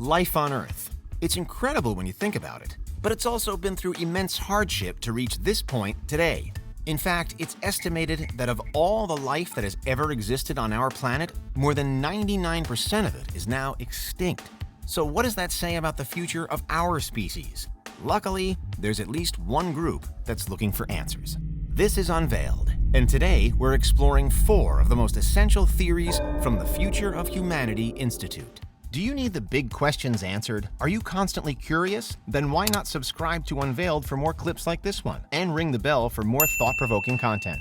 life on Earth. It's incredible when you think about it, but it's also been through immense hardship to reach this point today. In fact, it's estimated that of all the life that has ever existed on our planet, more than 99% of it is now extinct. So what does that say about the future of our species? Luckily, there's at least one group that's looking for answers. This is Unveiled, and today we're exploring 4 of the most essential theories from the Future of Humanity Institute. Do you need the big questions answered? Are you constantly curious? Then why not subscribe to Unveiled for more clips like this one, and ring the bell for more thought-provoking content.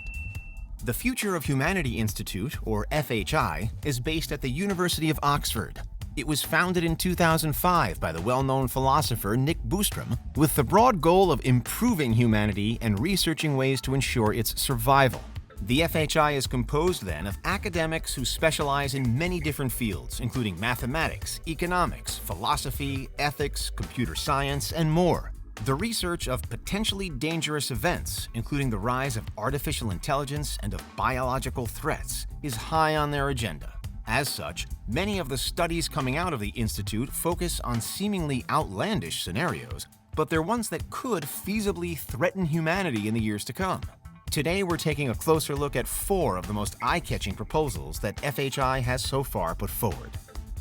The Future of Humanity Institute, or FHI, is based at the University of Oxford. It was founded in 2005 by the well-known philosopher Nick Bostrom, with the broad goal of improving humanity and researching ways to ensure its survival. The FHI is composed then of academics who specialize in many different fields, including mathematics, economics, philosophy, ethics, computer science, and more. The research of potentially dangerous events, including the rise of artificial intelligence and of biological threats, is high on their agenda. As such, many of the studies coming out of the Institute focus on seemingly outlandish scenarios, but they're ones that could feasibly threaten humanity in the years to come. Today, we're taking a closer look at 4 of the most eye-catching proposals that FHI has so far put forward.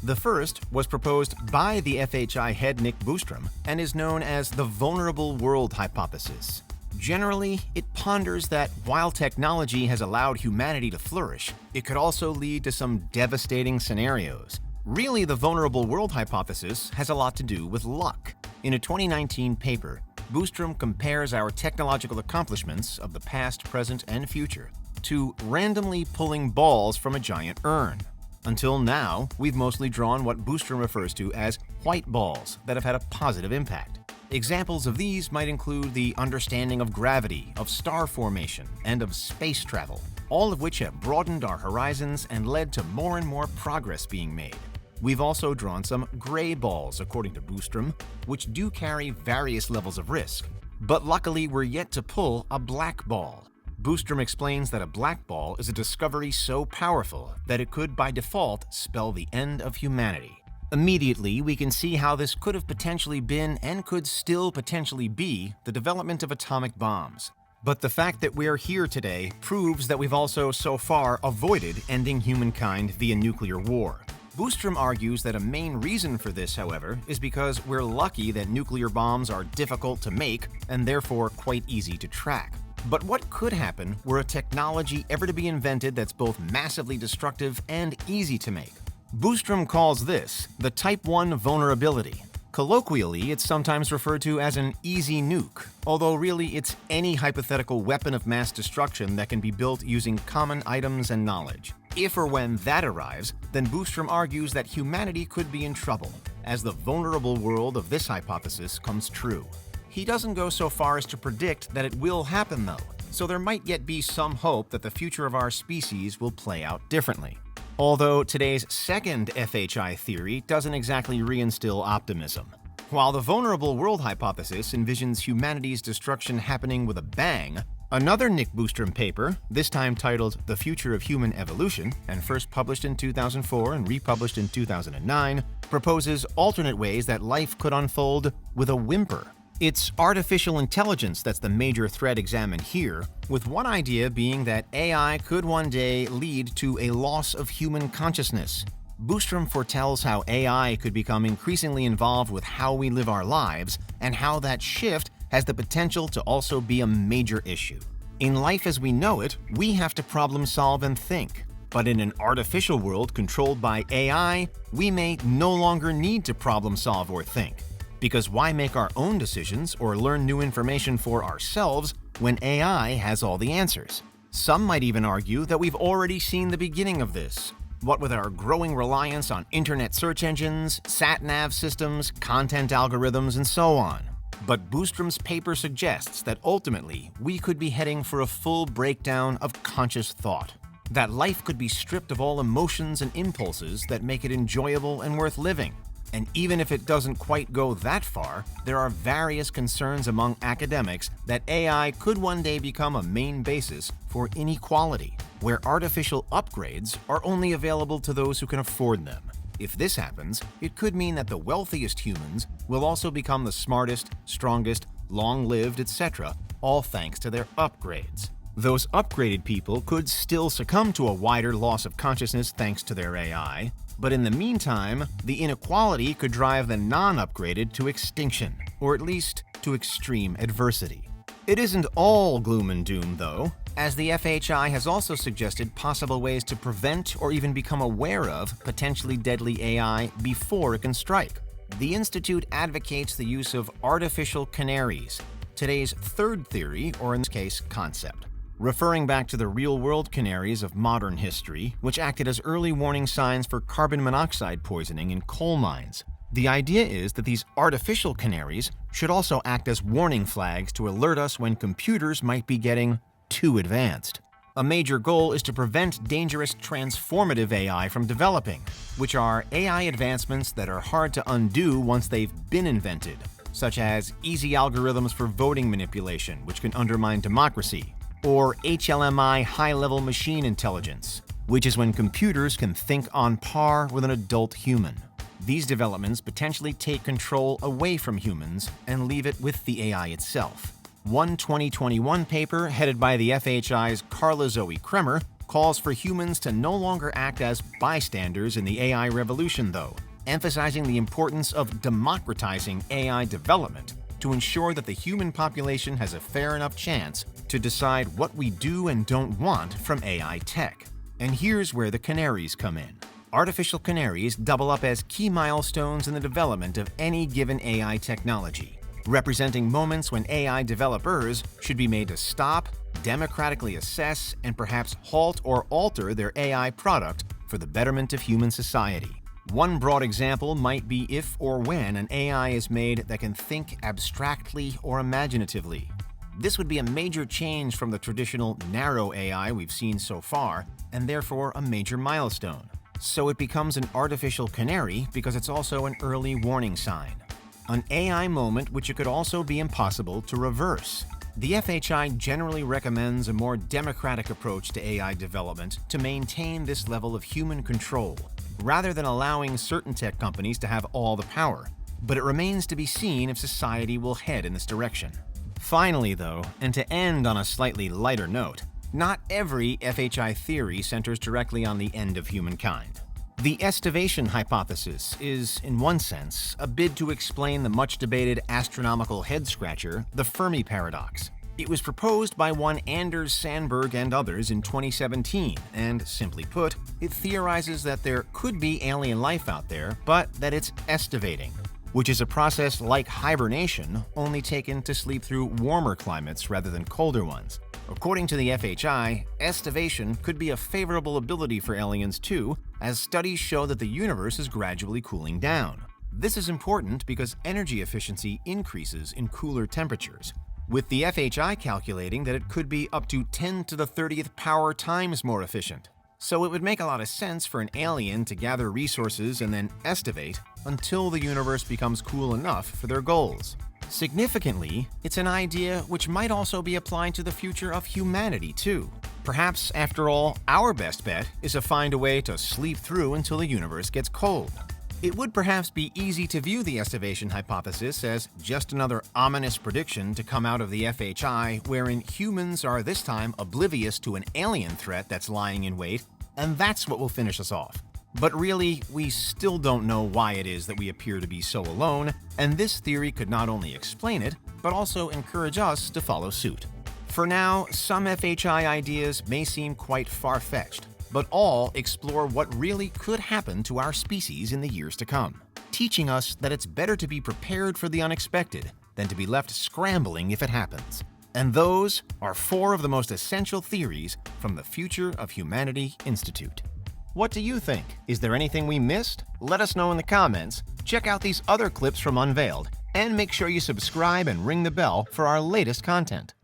The first was proposed by the FHI head Nick Bostrom and is known as the Vulnerable World Hypothesis. Generally, it ponders that while technology has allowed humanity to flourish, it could also lead to some devastating scenarios. Really, the Vulnerable World Hypothesis has a lot to do with luck. In a 2019 paper, Bostrom compares our technological accomplishments of the past, present, and future to randomly pulling balls from a giant urn. Until now, we've mostly drawn what Bostrom refers to as white balls that have had a positive impact. Examples of these might include the understanding of gravity, of star formation, and of space travel, all of which have broadened our horizons and led to more and more progress being made. We've also drawn some gray balls, according to Bostrom, which do carry various levels of risk. But luckily, we're yet to pull a black ball. Bostrom explains that a black ball is a discovery so powerful that it could, by default, spell the end of humanity. Immediately, we can see how this could have potentially been, and could still potentially be, the development of atomic bombs. But the fact that we're here today proves that we've also so far avoided ending humankind via nuclear war. Bostrom argues that a main reason for this, however, is because we're lucky that nuclear bombs are difficult to make and therefore quite easy to track. But what could happen were a technology ever to be invented that's both massively destructive and easy to make? Bostrom calls this the Type 1 vulnerability. Colloquially, it's sometimes referred to as an easy nuke, although really it's any hypothetical weapon of mass destruction that can be built using common items and knowledge. If or when that arrives, then Bostrom argues that humanity could be in trouble, as the vulnerable world of this hypothesis comes true. He doesn't go so far as to predict that it will happen, though, so there might yet be some hope that the future of our species will play out differently. Although today's second FHI theory doesn't exactly reinstill optimism. While the Vulnerable World Hypothesis envisions humanity's destruction happening with a bang, another Nick Bostrom paper, this time titled The Future of Human Evolution, and first published in 2004 and republished in 2009, proposes alternate ways that life could unfold with a whimper. It's artificial intelligence that's the major threat examined here, with one idea being that AI could one day lead to a loss of human consciousness. Bostrom foretells how AI could become increasingly involved with how we live our lives, and how that shift has the potential to also be a major issue. In life as we know it, we have to problem solve and think. But in an artificial world controlled by AI, we may no longer need to problem solve or think. Because why make our own decisions or learn new information for ourselves when AI has all the answers? Some might even argue that we've already seen the beginning of this. What with our growing reliance on internet search engines, sat-nav systems, content algorithms, and so on. But Bostrom's paper suggests that ultimately we could be heading for a full breakdown of conscious thought. That life could be stripped of all emotions and impulses that make it enjoyable and worth living. And even if it doesn't quite go that far, there are various concerns among academics that AI could one day become a main basis for inequality, where artificial upgrades are only available to those who can afford them. If this happens, it could mean that the wealthiest humans will also become the smartest, strongest, long-lived, etc., all thanks to their upgrades. Those upgraded people could still succumb to a wider loss of consciousness thanks to their AI, but in the meantime, the inequality could drive the non-upgraded to extinction, or at least to extreme adversity. It isn't all gloom and doom, though, as the FHI has also suggested possible ways to prevent or even become aware of potentially deadly AI before it can strike. The Institute advocates the use of artificial canaries, today's third theory, or in this case, concept. Referring back to the real-world canaries of modern history, which acted as early warning signs for carbon monoxide poisoning in coal mines. The idea is that these artificial canaries should also act as warning flags to alert us when computers might be getting too advanced. A major goal is to prevent dangerous transformative AI from developing, which are AI advancements that are hard to undo once they've been invented, such as easy algorithms for voting manipulation, which can undermine democracy, or HLMI high-level machine intelligence, which is when computers can think on par with an adult human. These developments potentially take control away from humans and leave it with the AI itself. One 2021 paper headed by the FHI's Carla Zoe Kremer calls for humans to no longer act as bystanders in the AI revolution, though, emphasizing the importance of democratizing AI development to ensure that the human population has a fair enough chance to decide what we do and don't want from AI tech. And here's where the canaries come in. Artificial canaries double up as key milestones in the development of any given AI technology, representing moments when AI developers should be made to stop, democratically assess, and perhaps halt or alter their AI product for the betterment of human society. One broad example might be if or when an AI is made that can think abstractly or imaginatively. This would be a major change from the traditional narrow AI we've seen so far, and therefore a major milestone. So it becomes an artificial canary because it's also an early warning sign. An AI moment which it could also be impossible to reverse. The FHI generally recommends a more democratic approach to AI development to maintain this level of human control, rather than allowing certain tech companies to have all the power. But it remains to be seen if society will head in this direction. Finally, though, and to end on a slightly lighter note, not every FHI theory centers directly on the end of humankind. The Estivation Hypothesis is, in one sense, a bid to explain the much-debated astronomical head-scratcher, the Fermi paradox. It was proposed by one Anders Sandberg and others in 2017, and simply put, it theorizes that there could be alien life out there, but that it's estivating, which is a process like hibernation, only taken to sleep through warmer climates rather than colder ones. According to the FHI, estivation could be a favorable ability for aliens too, as studies show that the universe is gradually cooling down. This is important because energy efficiency increases in cooler temperatures, with the FHI calculating that it could be up to 10 to the 30th power times more efficient. So it would make a lot of sense for an alien to gather resources and then estivate until the universe becomes cool enough for their goals. Significantly, it's an idea which might also be applied to the future of humanity too. Perhaps, after all, our best bet is to find a way to sleep through until the universe gets cold. It would perhaps be easy to view the Estivation Hypothesis as just another ominous prediction to come out of the FHI, wherein humans are this time oblivious to an alien threat that's lying in wait, and that's what will finish us off. But really, we still don't know why it is that we appear to be so alone, and this theory could not only explain it, but also encourage us to follow suit. For now, some FHI ideas may seem quite far-fetched, but all explore what really could happen to our species in the years to come, teaching us that it's better to be prepared for the unexpected than to be left scrambling if it happens. And those are 4 of the most essential theories from the Future of Humanity Institute. What do you think? Is there anything we missed? Let us know in the comments. Check out these other clips from Unveiled, and make sure you subscribe and ring the bell for our latest content.